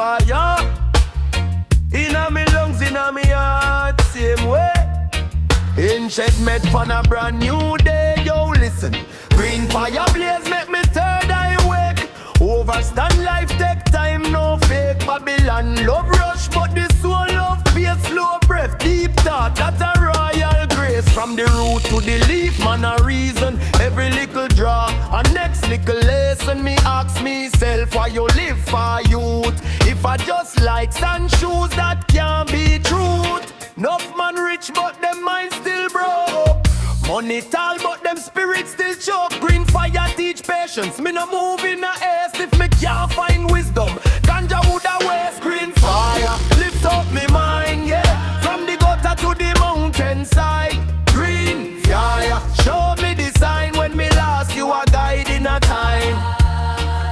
fire. Inna me lungs, inna me heart, same way. Ancient met for a brand new day. Yo, listen. Greenfyah blaze make me third eye wake. Overstand life take time, no fake. Babylon love rush, but the soul love pace. Slow breath, deep thought, that's a royal grace. From the root to the leaf, man a reason. Every little draw, a next little lesson. Me ask myself, why you live for youth? If I just like sand shoes, that can't be truth. Enough man rich, but them mind still broke. Money tall, but them spirits still choke. Greenfyah teach patience. Me no move in a haste if me can't find wisdom. Ganja woulda waste. Greenfyah lift up me mind, yeah. From the gutter to the mountainside. Greenfyah show me the sign. When me lost, you a guide in a time.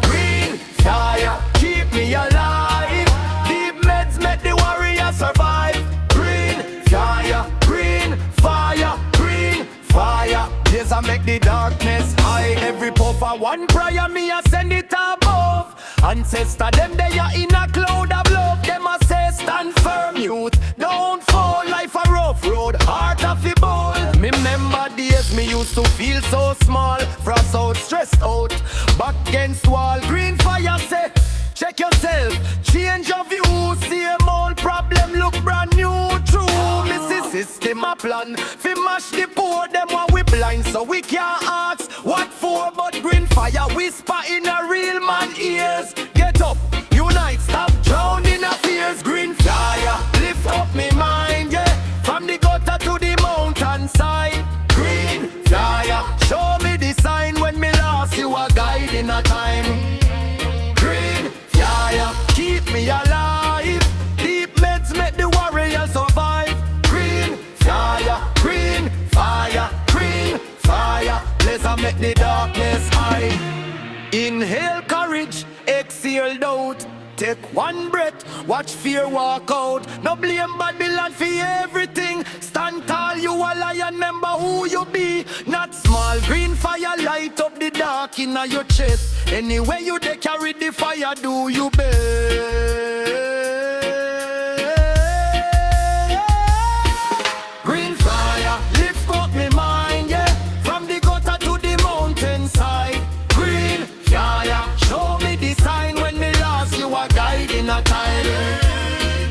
Greenfyah keep me alive. Deep meds make the warrior survive. Greenfyah, Greenfyah, Greenfyah. Yes, I make the darkness high. Every puff of one prayer, me I send it above. Ancestor, them they are in a cloud of love. Them I say stand firm, youth. Don't fall, life a rough road, heart of the ball. Me remember days me used to feel so small. Frost out, stressed out, back against wall. Greenfyah say, check yourself, change your view. Same old problem look brand new. True, missy system a plan. Fi mash the poor, them while we blind. So we can't ask what for. But Greenfyah whisper in a real man ears. Get up, unite, stop drowning our fears. Greenfyah, lift up me mind, yeah. From the gutter to the mountainside. Greenfyah, show me the sign. When me lost, you a guide in a time. Greenfyah, keep me alive. Deep meds make the warrior survive. Greenfyah, Greenfyah, Greenfyah. Let's make the darkness hide. Inhale courage, exhale doubt. Take one breath, watch fear walk out. No blame Babylon for everything. Stand tall, you a lion, remember who you be. Not small, Greenfyah light up the dark in your chest. Anyway you they carry the fire, do you best. Greenfyah, lift up me mind, yeah. From the gutter to the mountainside. Greenfyah, show me the sign. When me lost, you a guide in a time.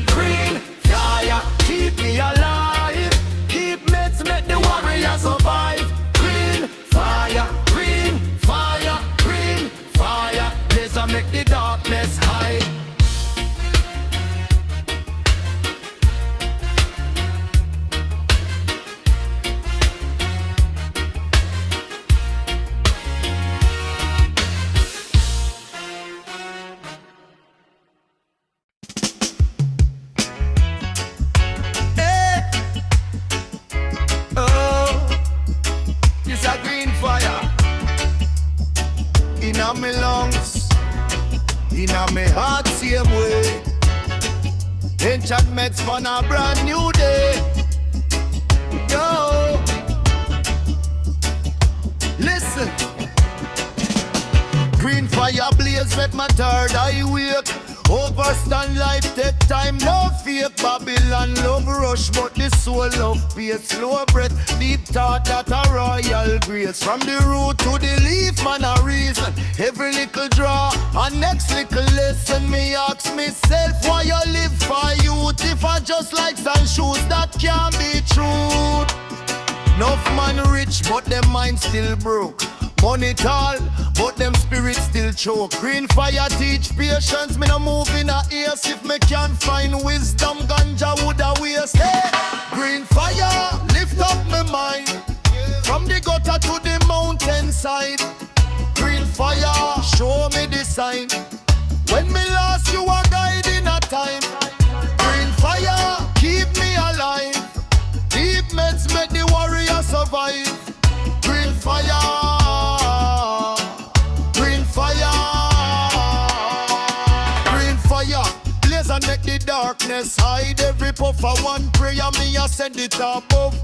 Greenfyah, keep me alive. Keep meds make the warrior survive. Greenfyah, Greenfyah, Greenfyah. Let's make the darkness hide. Inna me lungs, inna me heart, same way. Ancient meds for a brand new day. Yo, listen. Greenfyah blaze make my third eye wake. Overstand life take time, no fake. Babylon love rush, but the soul love pace. Slow breath, deep thought, that a royal grace. From the root to the leaf, man a reason. Every little draw, a next little lesson. Me ask myself, why you live for youth? If I just like sand shoes, that can't be true. Enough man rich, but them mind still broke. Money tall, but them spirits still choke. Greenfyah teach patience, me no move in a ears. If me can't find wisdom, ganja woulda waste. Hey! Greenfyah, lift up my mind. From the gutter to the mountainside. Greenfyah, show me the sign. When me lost, you a guide in a time. Greenfyah, keep me alive. Deep meds make the warrior survive. Greenfyah, blaze and make the darkness hide. Every puff of one prayer, me a send it above.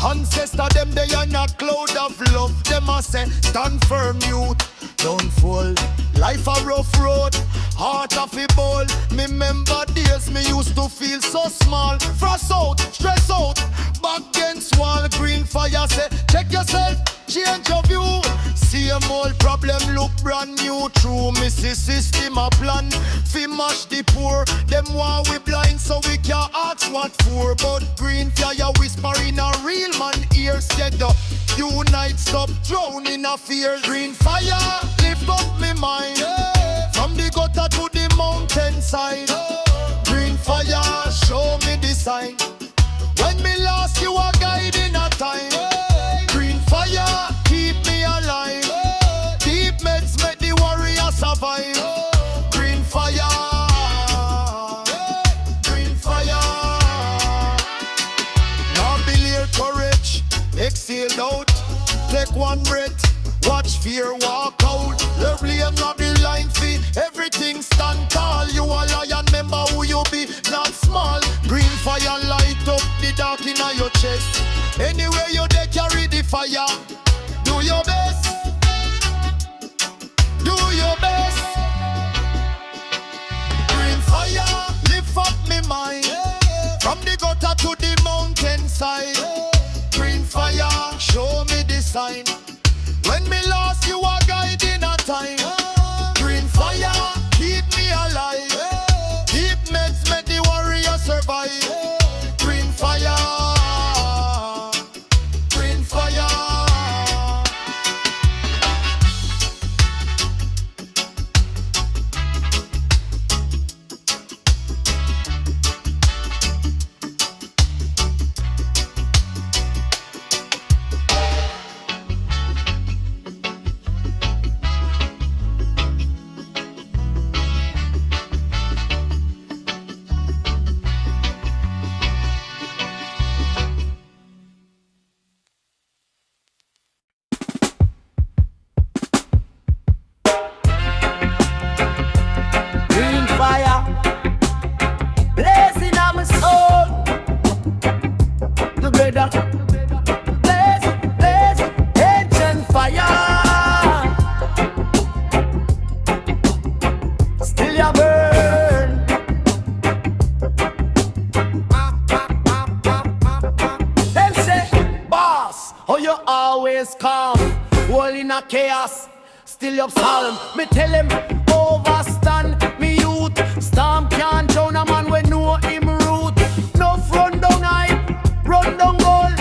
Ancestor them they in a cloud of love. Them a say stand firm youth, don't fall. Life a rough road, heart of a ball. Me remember days me used to feel so small. Frost out, stress out, back against wall. Greenfyah say, check yourself, change your view. Same old problem look brand new. True, Mrs. System a plan fi mash the poor. Them want we blind so we can't ask what for. But Greenfyah whisper in a real man ear. Said up, unite, stop drowning a fear. Greenfyah, lift up me mind, from the gutter to the mountainside. Greenfyah, show me the sign. When me lost, you are guiding a time. Greenfyah, keep me alive. Deep meds make the warrior survive. Greenfyah, Greenfyah. Now believe courage, exhaled out. Take one breath, watch fear walk out. The blame not the line fee, everything stand tall. You a lion, remember who you be, not small. Greenfyah light up the dark in your chest. Anywhere you dey carry the fire. Do your best, do your best. Greenfyah, lift up me mind, from the gutter to the mountainside. Greenfyah, show me the sign. When me lost, you are guiding a time. Greenfyah, keep me alive. Deep meds make the warrior survive. Greenfyah, Greenfyah. Chaos, still up solemn. Me tell him, overstand me youth. Storm can't drown a man when know him root. No run down hype, run down gold.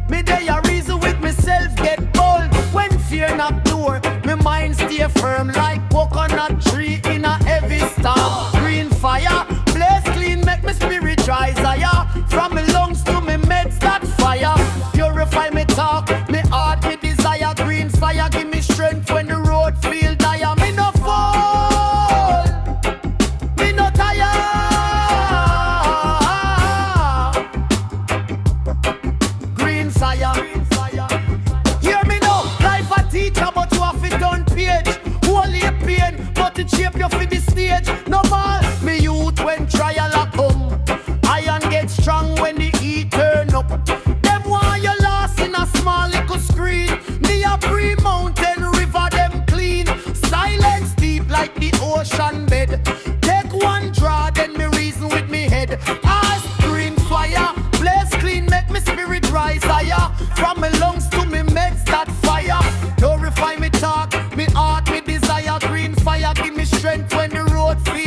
Me day a reason with myself get bold. When fear knock door, me mind stay firm like coconut tree in a heavy storm. Greenfyah, blaze clean, make me spirit rise higher. From me lungs to me meds that fire. Purify me talk, me heart, me desire. Greenfyah give me strength when the road feel dire. Me no fall, me no tire. Greenfyah, hear me now. Life a teacher, but you have to turn page. Holy pain, but it shape you for the stage. No more, me youth when trial a come. Iron get strong when the heat turn up. Them want you lost in a small little screen. Me a pre-mountain river, them clean. Silence deep like the ocean bed. Take one draw, then me reason with me head. As Greenfyah, blaze clean, make me spirit rise higher. From me lungs to me meds that fire. Purify me talk, me heart, me desire. Greenfyah give me strength when the road feels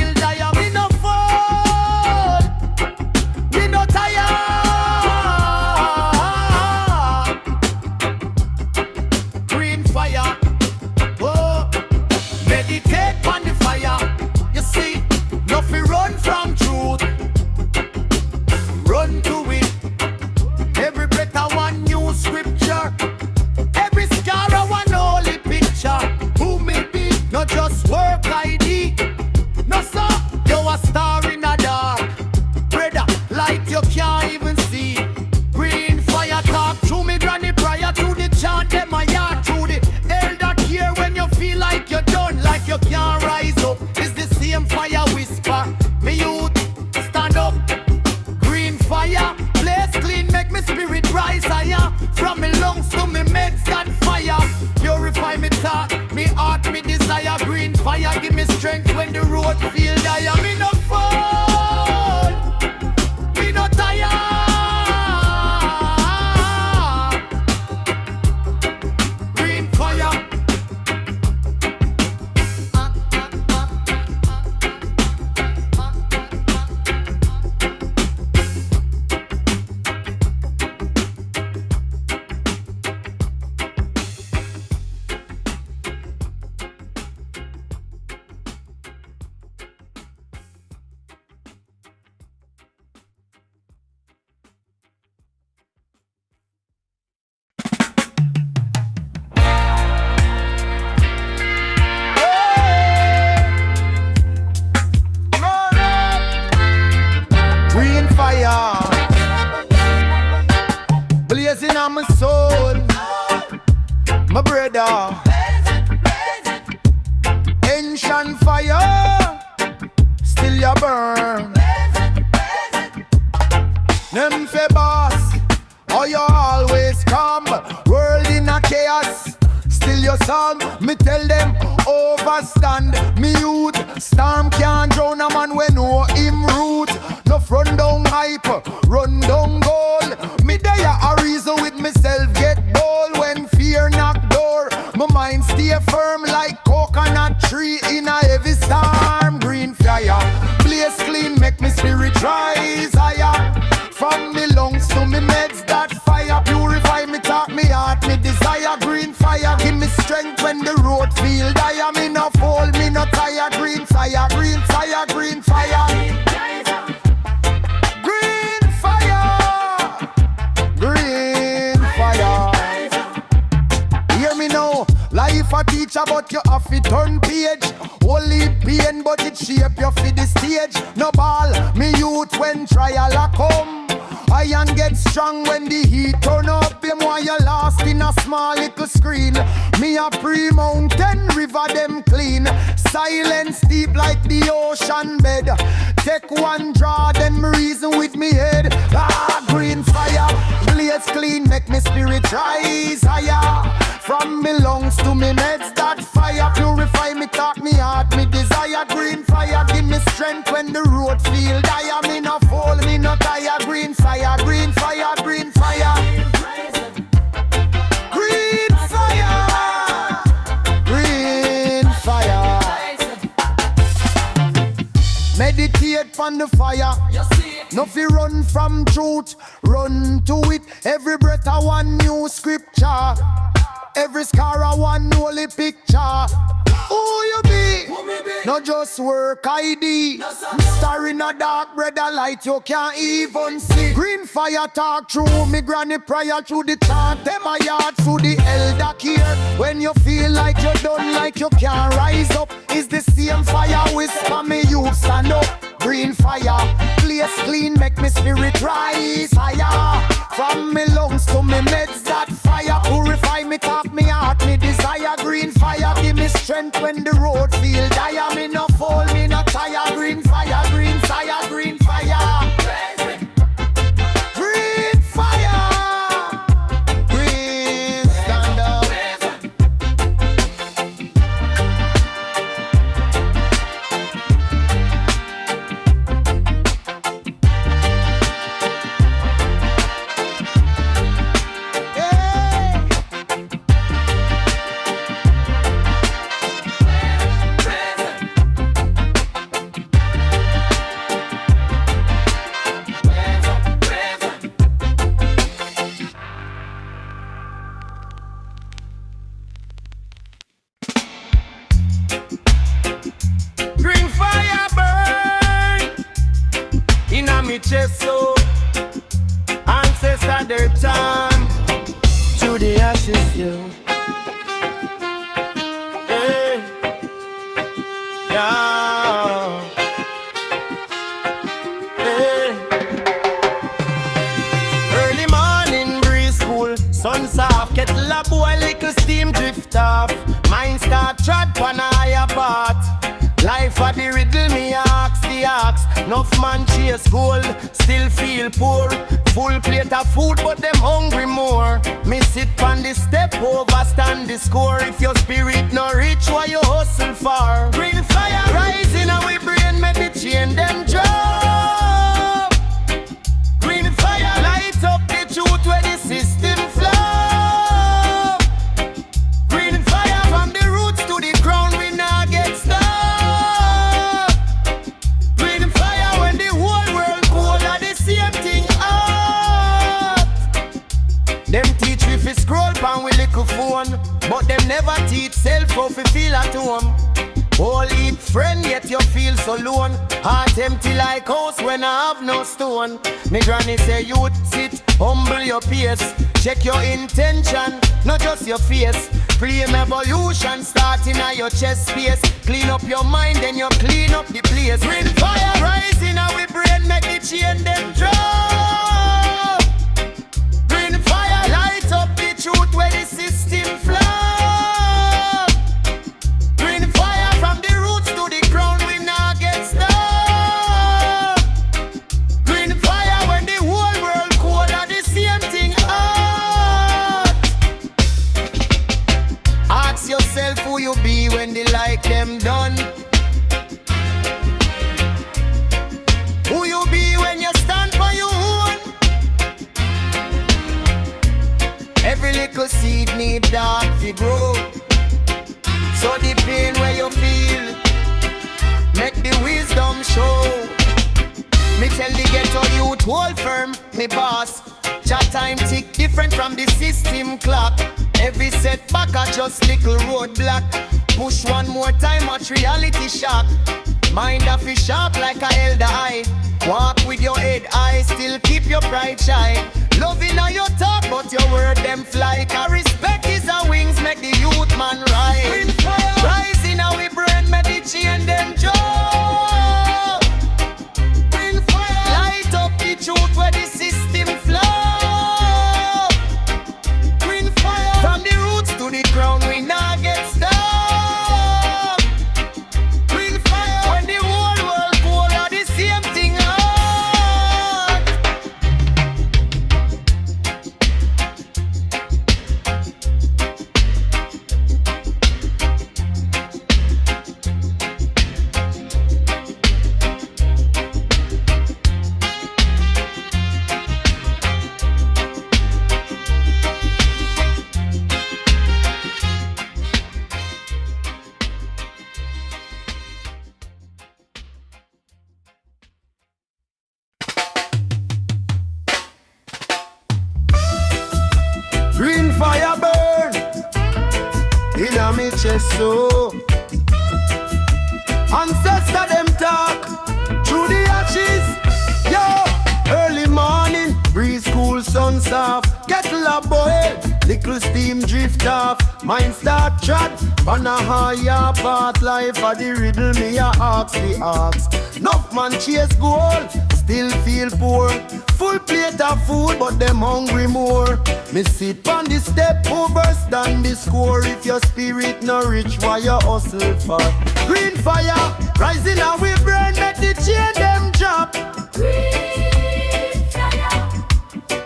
in my soul. My brother, ancient fire, still you burn. Them fe boss, oh you always come. World in a chaos, still your song. Me tell them overstand. Me youth, storm can't drown a man when know him root. No run down hype, run down goal. Me there a reason with myself get bold. When fear knock door, my mind stay firm like coconut tree in a heavy storm. Greenfyah, blaze clean, make me spirit rise higher. From me lungs to me meds, that fire purify me, talk me heart, me desire. Greenfyah, give me strength when the road feel dire. Me no fall, me no tire. Greenfyah, Greenfyah, Greenfyah. Life a teacher, but you have to turn page. Only pain, but it shape you for the stage. No ball, me youth when trial a come. Iron get strong when the heat turn up. Him while you lost in a small little screen. Me a pre-mountain river them clean. Silence deep like the ocean bed. Take one draw, then me reason with me head. Ah, Greenfyah, blaze clean, make me spirit rise higher. From me lungs to me meds, that fire purify me, talk me heart, me desire. Greenfyah, give me strength when the road feel dire. Me no fall, me no tire. Greenfyah, Greenfyah, Greenfyah. Greenfyah, Greenfyah. Meditate on the fire. No fi run from truth, run to it. Every breath a one new scripture. Every scar a one holy picture. Who you be? No just work ID. Star in a dark bread a light you can't even see. Greenfyah talk through me granny prayer through the chant. Them a yard through the elder care. When you feel like you're done, like you can't rise up, is the same fire whisper me you stand up. Greenfyah, place clean, make me spirit rise higher. From me lungs to me meds, that fire purify me, talk me heart, me desire. Greenfyah, give me strength when the road feel dire. Me no fall, me no tire. Greenfyah, Greenfyah, Greenfyah. Greenfyah, Green, stand up. Chest so ancestor their time to the ashes you. Hey, yeah. Hey. Early morning breeze cool, sun soft, kettle a boil, little steam drift off. Mind start trod on a higher part. Life a the riddle, me ask the ask. Enough man chase gold, still feel poor. Full plate of food, but them hungry more. Me sit on the step, overstand the score. If your spirit no rich, what you hustle for? Greenfyah rising, and we brain make the chain them drop. Greenfyah light up the truth where the system flow. Greenfyah from the roots to the crown, we not get stuck. Them teach we fi scroll pan with little phone, but them never teach self how fi feel at home. All eat friend yet you feel so lone. Heart empty like house when I have no stone. Me granny say youth sit, humble your pace. Check your intention, not just your face. Claim evolution starting at your chest space. Clean up your mind then you clean up the place. Greenfyah rising and we brain make the chain them drop. Greenfyah light truth where the system flop. Greenfyah from the roots to the ground, we not get stuck. Greenfyah when the whole world cold are the same thing hot. Ask yourself who you be when the like them done. Who you be when you stand for your own? Every little seed need dark to grow. So the pain where you feel, make the wisdom show. Me tell the ghetto youth, hold firm, me boss. Chat time tick different from the system clock. Every setback a just little roadblock. Push one more time, watch reality shock. Mind a fish sharp like a elder eye. Walk with your head high, still keep your pride shy. Loving how you talk, but your word them fly. Cause respect is our wings, make the youth man rise. Rising how we brain, make the chain them jump. Light up the truth where the system flow. Greenfyah from the roots to the ground, we not get stuck. Greenfyah burn in a me chest so. Ancestor them talk through the ashes. Yo, early morning, breeze cool, sun soft. Kettle a boil, little steam drift off. Mind start trot, on a higher path. Life a the riddle, me a ask the ask. Enough man chase gold, still feel poor. Full plate of food, but them hungry more. Me sit on the step, over stand the score. If your spirit no rich, why you hustle for? Greenfyah, rising and we burn, make the chain them drop. Greenfyah,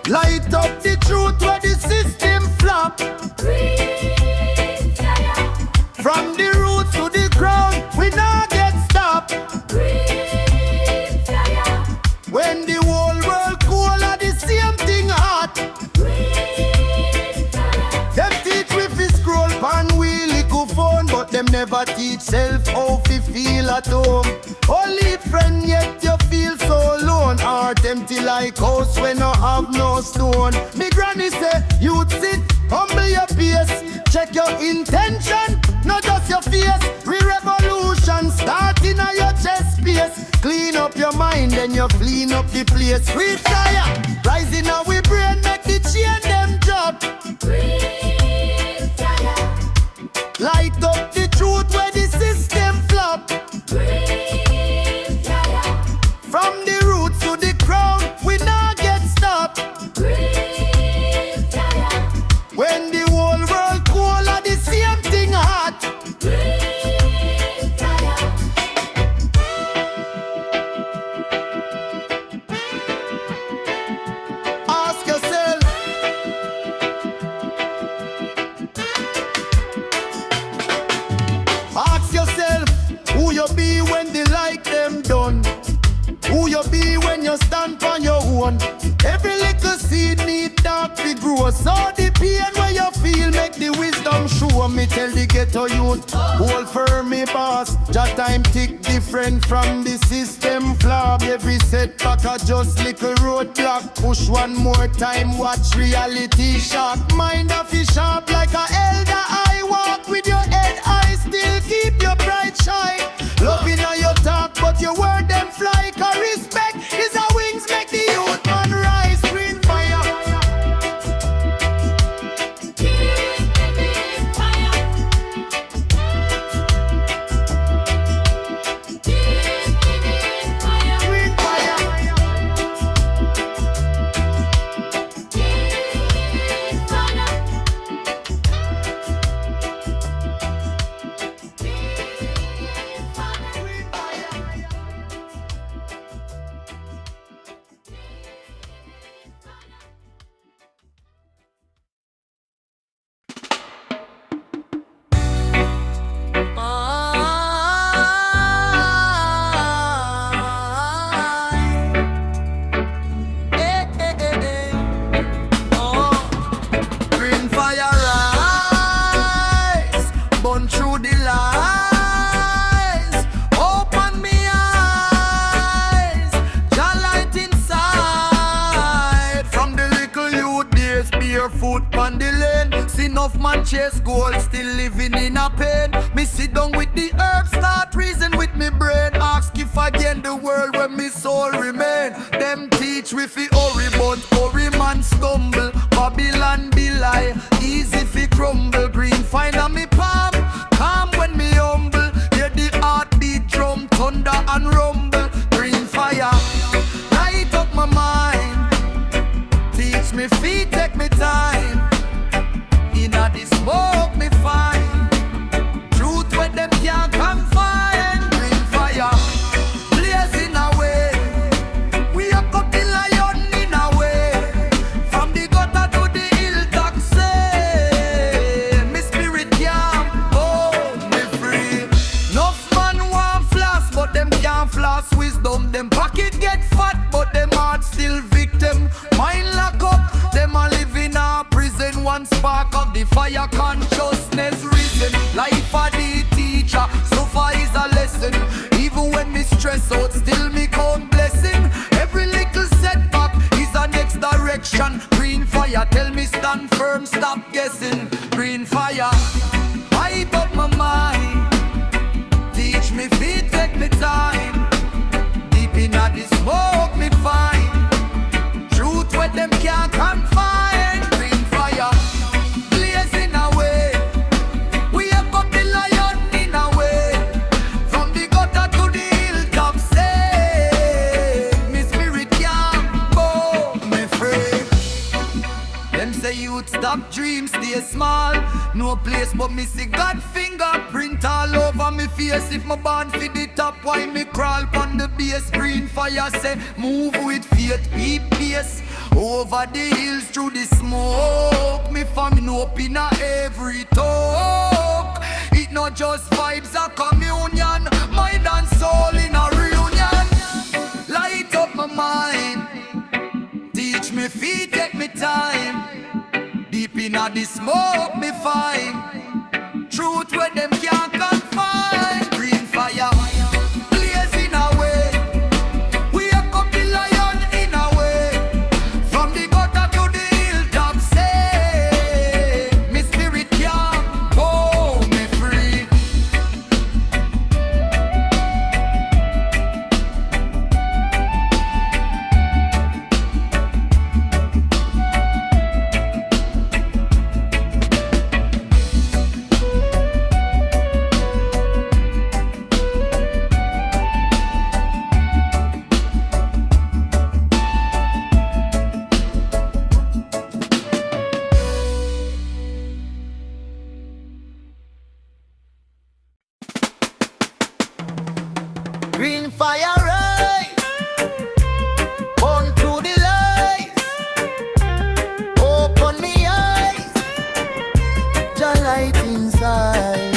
light up the truth where the system flop. Greenfyah, from the roots to the ground, we not get stopped. Greenfyah, when the whole world cool are the same thing hot. Them teach we fi scroll pan we little phone, but them never teach self how fi feel at home. Only friend yet you feel so alone. Heart empty like house when you have no stone. Me granny say, youth sit, humble your pace. Check your intention, not just your face. Re-revolution starting at your chest space. Clean up your mind, then you clean up the place. Greenfyah, rising now we brain, make the chain them drop. Greenfyah, light up the truth where the system flop. Greenfyah, from the roots to the crown, we not get stopped. Greenfyah, when the whole world cold are the same thing hot. Ask yourself, who you be when the like them done. Who you be when you stand on your own. Every little seed need dark to grow. So the pain where you feel make the wisdom show. Me tell the ghetto youth, hold firm me boss. That time tick different from the system flop. Every setback a just little roadblock. Push one more time, watch reality shock. Mind a fish sharp like a elder eye. Walk with your head high, still keep your pride shy. Loving how you talk, but your word them fly. Cause respect is our wings, make the youth man rise. Greenfyah, chase gold, still living in a pain. Me sit down with the herbs, start reason with me brain. Ask if again the world where me soul remain. Them teach we fi hurry, but hurry man stumble. Babylon be lie, easy fi crumble. Greenfyah me palm, calm when me humble. Hear the heartbeat drum, thunder and rumble. Greenfyah, light up my mind. Teach me feet, take me time. Inna the smoke me find truth where them can't confine. Greenfyah, blazing away. We up the lion in a way. From the gutter to the hilltop, say me spirit can't hold me free. Enough man want floss, but them can't floss wisdom. Them pocket get fat, but them heart still victim. Mind lock up, them a live in a prison. One spark of the fire, consciousness risen. Life a the teacher, so far is a lesson. Even when me stress out, still me count blessing. Every little setback is a next direction. Greenfyah tell me stand firm, stop guessing. Greenfyah, hype up my mind. Teach me feet, take me time. Deep in the smoke me find truth where them can't confine. Greenfyah, blazing away. We up the lion in a way. From the gutter to the hilltop, say me spirit can't go me free. Them say youth stop dreams, stay small. No place but me see God fingerprint all over me face. If my born for the top, why me crawl on the base? Greenfyah say move with faith, keep pace. Over the hills through the smoke. Me family up in a every talk. It not just vibes a communion. Mind and soul in a reunion. Light up my mind. Teach me feet, take me time. Deep in the smoke me find truth where them can't confine. Greenfyah, blazing away. We up the lion in a way. From the gutter to the hilltop, say me spirit can't hold me free. Greenfyah rise, born through the light. Open me eyes, the light inside.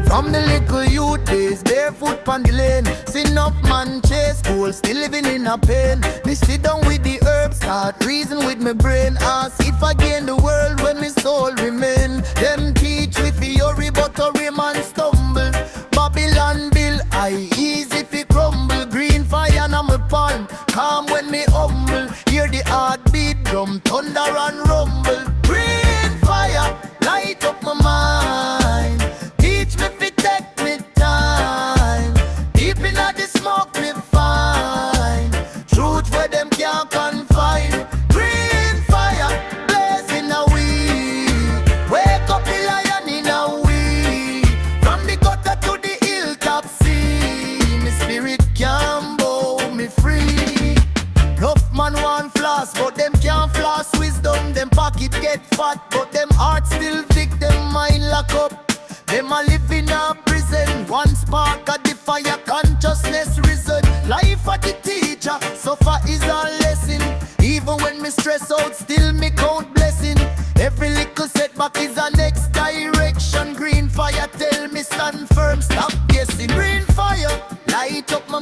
From the little youth days, barefoot on the lane. See enough man chase gold, still living in a pain. Me sit down with the herbs, start reason with my brain. Ask if I gain the world when my soul remain. Them teach me theory, but hurry man stumble. Babylon bill, I easy fi crumble. Greenfyah on my palm, calm when me humble. Hear the heartbeat drum, thunder and rumble. Greenfyah, light up my mind. Teach me fi take me time. Deep in the smoke me find truth where them can't confine. Greenfyah, blazing a weed. Wake up the lion in a weed. From the gutter to the hilltop, see me spirit can bow me free. Rough man want floss, but them can't floss wisdom. Them pocket get fat, but them heart still thick. Them mind lock up. Them a live in a prison. One spark of the fire, consciousness risen. Life of the teacher, suffer is a lesson. Even when me stress out, still me count blessing. Every little setback is a next direction. Greenfyah tell me stand firm, stop guessing. Greenfyah, light up my